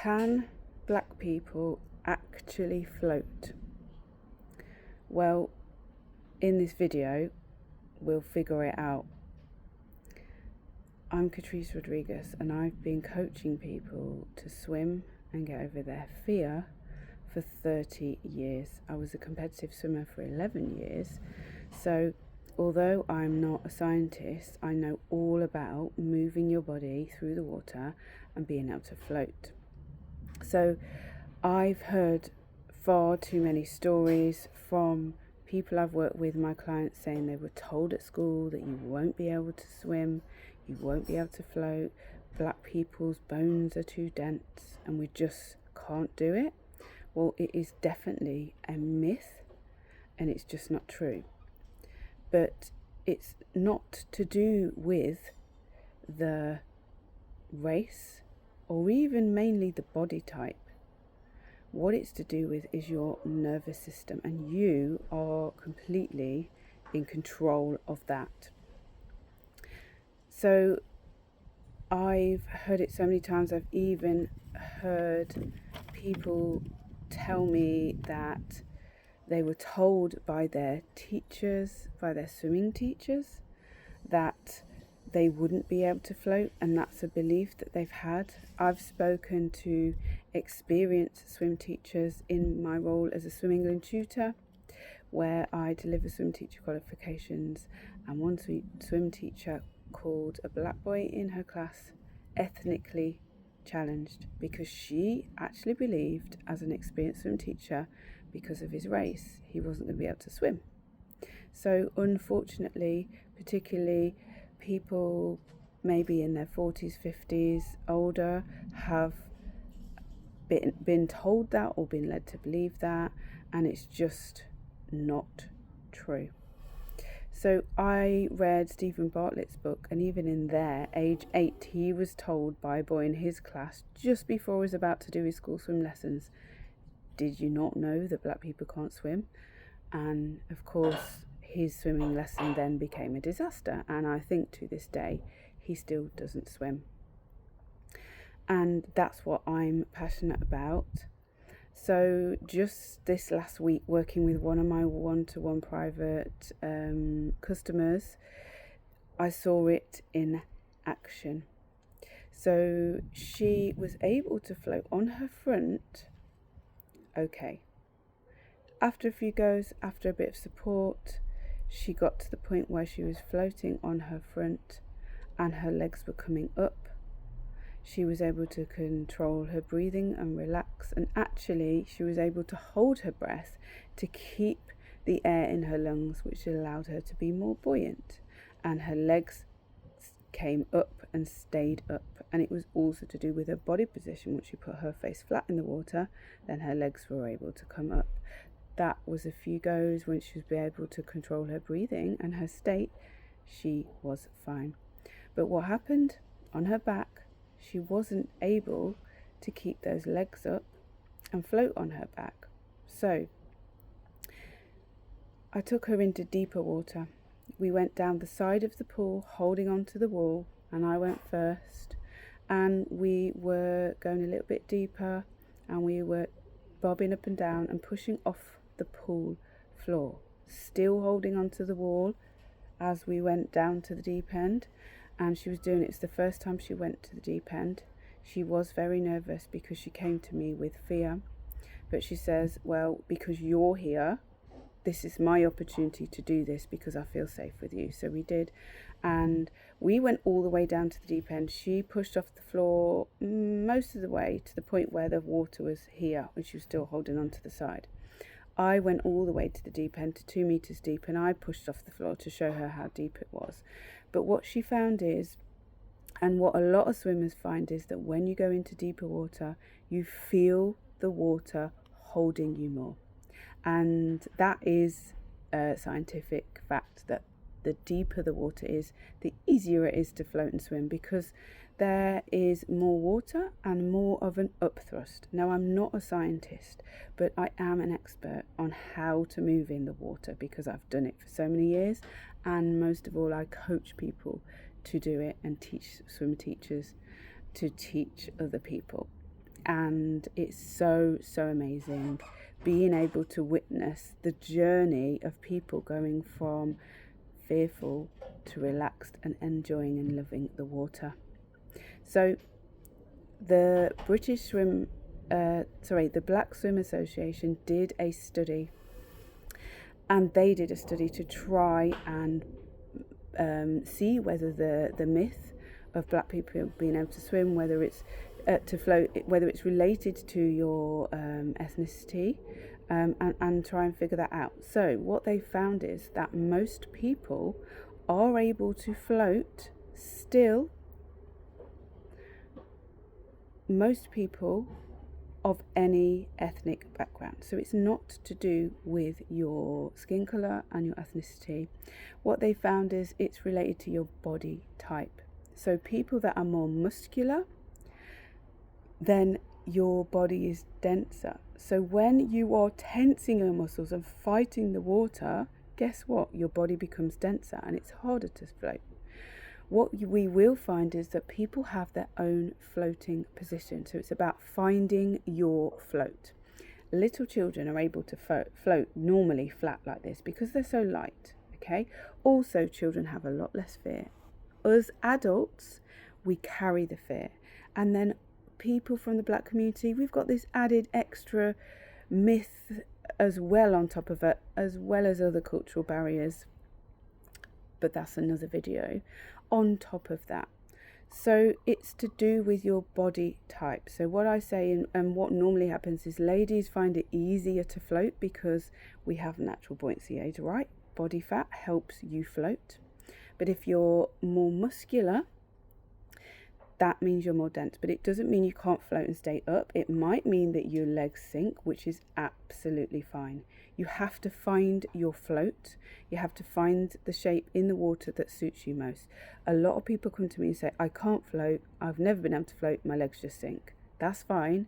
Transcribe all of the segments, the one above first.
Can black people actually float? Well, in this video, we'll figure it out. I'm Catrice Rodriguez, and I've been coaching people to swim and get over their fear for 30 years. I was a competitive swimmer for 11 years. So although I'm not a scientist, I know all about moving your body through the water and being able to float. So I've heard far too many stories from people I've worked with, my clients, saying they were told at school that you won't be able to swim, you won't be able to float, black people's bones are too dense and we just can't do it. Well, it is definitely a myth and it's just not true. But it's not to do with the race or even mainly the body type. What it's to do with is your nervous system, and you are completely in control of that. So I've heard it so many times. I've even heard people tell me that they were told by their teachers, by their swimming teachers, that they wouldn't be able to float, and that's a belief that they've had. I've spoken to experienced swim teachers in my role as a Swim England tutor, where I deliver swim teacher qualifications, and one swim teacher called a black boy in her class ethnically challenged because she actually believed, as an experienced swim teacher, because of his race, he wasn't going to be able to swim. So unfortunately, particularly people maybe in their 40s, 50s, older, have been told that or been led to believe that, and it's just not true. So I read Steven Bartlett's book, and even in there, age 8, he was told by a boy in his class just before he was about to do his school swim lessons, "Did you not know that black people can't swim?" And of course his swimming lesson then became a disaster, and I think to this day he still doesn't swim. And that's what I'm passionate about. So just this last week, working with one of my one-to-one private customers, I saw it in action. So she was able to float on her front, okay. After a few goes, after a bit of support, she got to the point where she was floating on her front and her legs were coming up. She was able to control her breathing and relax, and actually she was able to hold her breath to keep the air in her lungs, which allowed her to be more buoyant, and her legs came up and stayed up. And it was also to do with her body position. Once she put her face flat in the water, then her legs were able to come up. That was a few goes. When she was able to control her breathing and her state, she was fine. But what happened on her back, she wasn't able to keep those legs up and float on her back. So I took her into deeper water. We went down the side of the pool holding onto the wall, and I went first, and we were going a little bit deeper, and we were bobbing up and down and pushing off the pool floor, still holding onto the wall as we went down to the deep end. And she was doing it. It's the first time she went to the deep end. She was very nervous because she came to me with fear, but she says, "Well, because you're here, this is my opportunity to do this because I feel safe with you." So we did, and we went all the way down to the deep end. She pushed off the floor most of the way to the point where the water was here, and she was still holding on to the side. I went all the way to the deep end, to 2 meters deep, and I pushed off the floor to show her how deep it was. But what she found is, and what a lot of swimmers find, is that when you go into deeper water, you feel the water holding you more. And that is a scientific fact, that the deeper the water is, the easier it is to float and swim, because there is more water and more of an upthrust. Now, I'm not a scientist, but I am an expert on how to move in the water because I've done it for so many years, and most of all, I coach people to do it and teach swim teachers to teach other people. And it's so amazing being able to witness the journey of people going from fearful to relaxed and enjoying and loving the water. So the the Black Swim Association did a study, and they did a study to try and see whether the myth of black people being able to swim, whether it's to float, whether it's related to your ethnicity, and try and figure that out. So what they found is that most people are able to float still. Most people of any ethnic background. So it's not to do with your skin colour and your ethnicity. What they found is it's related to your body type. So people that are more muscular, then your body is denser. So when you are tensing your muscles and fighting the water, guess what? Your body becomes denser and it's harder to float. What we will find is that people have their own floating position. So it's about finding your float. Little children are able to float normally flat like this because they're so light, okay? Also, children have a lot less fear. Us adults, we carry the fear. And then people from the black community, we've got this added extra myth as well on top of it, as well as other cultural barriers. But that's another video on top of that. So it's to do with your body type. So what I say and what normally happens is ladies find it easier to float because we have natural buoyancy aids, right? Body fat helps you float. But if you're more muscular, that means you're more dense. But it doesn't mean you can't float and stay up. It might mean that your legs sink, which is absolutely fine. You have to find your float. You have to find the shape in the water that suits you most. A lot of people come to me and say, I can't float. I've never been able to float. My legs just sink. That's fine.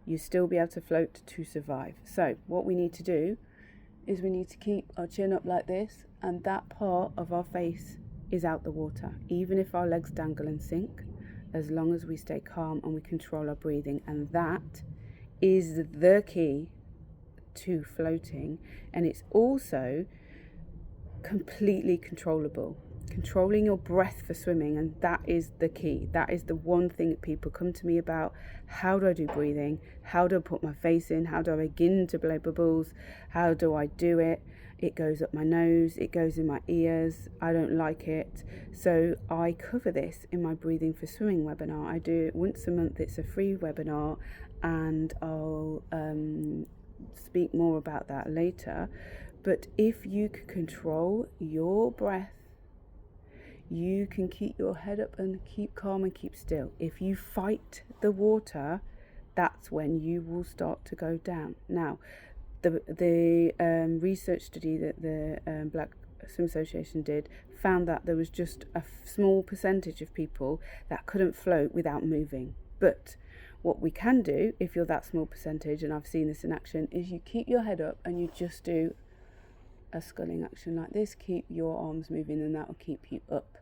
You still be able to float to survive. So what we need to do is we need to keep our chin up like this, and that part of our face is out the water, even if our legs dangle and sink, as long as we stay calm and we control our breathing. And that is the key to floating, and it's also completely controllable. Controlling your breath for swimming, and that is the key. That is the one thing that people come to me about. How do I do breathing? How do I put my face in? How do I begin to blow bubbles? How do I do it? It goes up my nose, it goes in my ears. I don't like it. So I cover this in my Breathing for Swimming webinar. I do it once a month. It's a free webinar, and I'll speak more about that later. But if you can control your breath, you can keep your head up and keep calm and keep still. If you fight the water, that's when you will start to go down. Now, the research study that the Black Swim Association did found that there was just a small percentage of people that couldn't float without moving. But what we can do, if you're that small percentage, and I've seen this in action, is you keep your head up and you just do a sculling action like this. Keep your arms moving, and that will keep you up.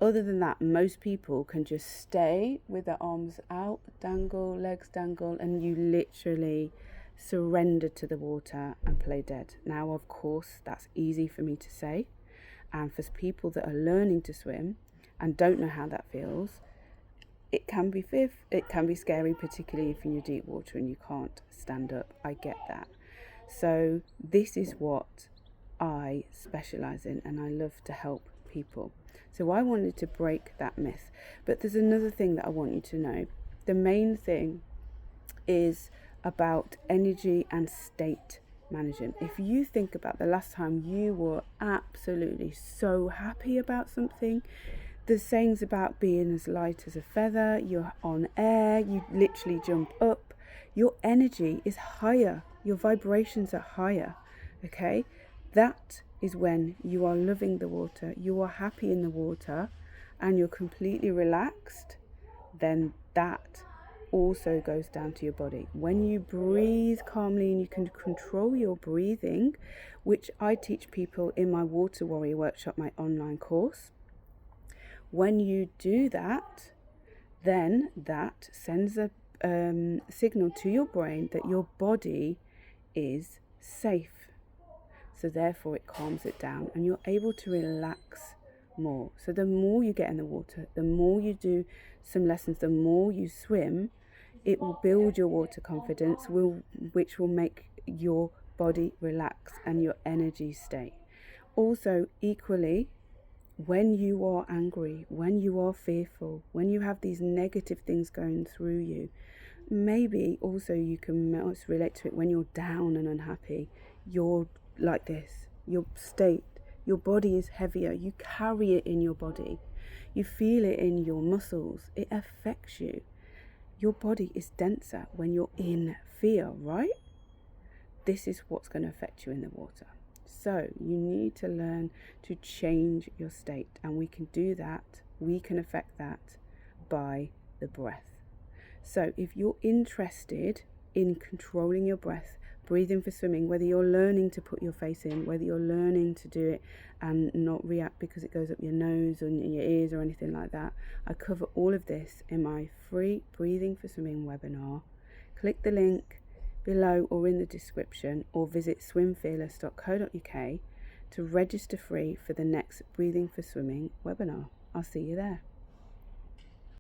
Other than that, most people can just stay with their arms out, dangle, legs dangle, and you literally surrender to the water and play dead. Now, of course, that's easy for me to say, and for people that are learning to swim and don't know how that feels, it can be scary, particularly if you're in deep water and you can't stand up. I get that. So this is what I specialize in, and I love to help people. So I wanted to break that myth. But there's another thing that I want you to know. The main thing is about energy and state management. If you think about the last time you were absolutely so happy about something, the sayings about being as light as a feather, you're on air, you literally jump up, your energy is higher, your vibrations are higher, okay? That is when you are loving the water, you are happy in the water, and you're completely relaxed. Then that also goes down to your body. When you breathe calmly and you can control your breathing, which I teach people in my Water Warrior Workshop, my online course, when you do that, then that sends a signal to your brain that your body is safe. So therefore it calms it down and you're able to relax more. So the more you get in the water, the more you do some lessons, the more you swim, it will build your water confidence, which will make your body relax and your energy stay. Also, equally, when you are angry, when you are fearful, when you have these negative things going through you, maybe also you can also relate to it when you're down and unhappy. You're like this, your state, your body is heavier, you carry it in your body, you feel it in your muscles, it affects you. Your body is denser when you're in fear, right? This is what's going to affect you in the water. So you need to learn to change your state, and we can do that, we can affect that by the breath. So if you're interested in controlling your breath, breathing for swimming, whether you're learning to put your face in, whether you're learning to do it and not react because it goes up your nose or in your ears or anything like that, I cover all of this in my free Breathing for Swimming webinar. Click the link below or in the description, or visit swimfearless.co.uk to register free for the next Breathing for Swimming webinar. I'll see you there.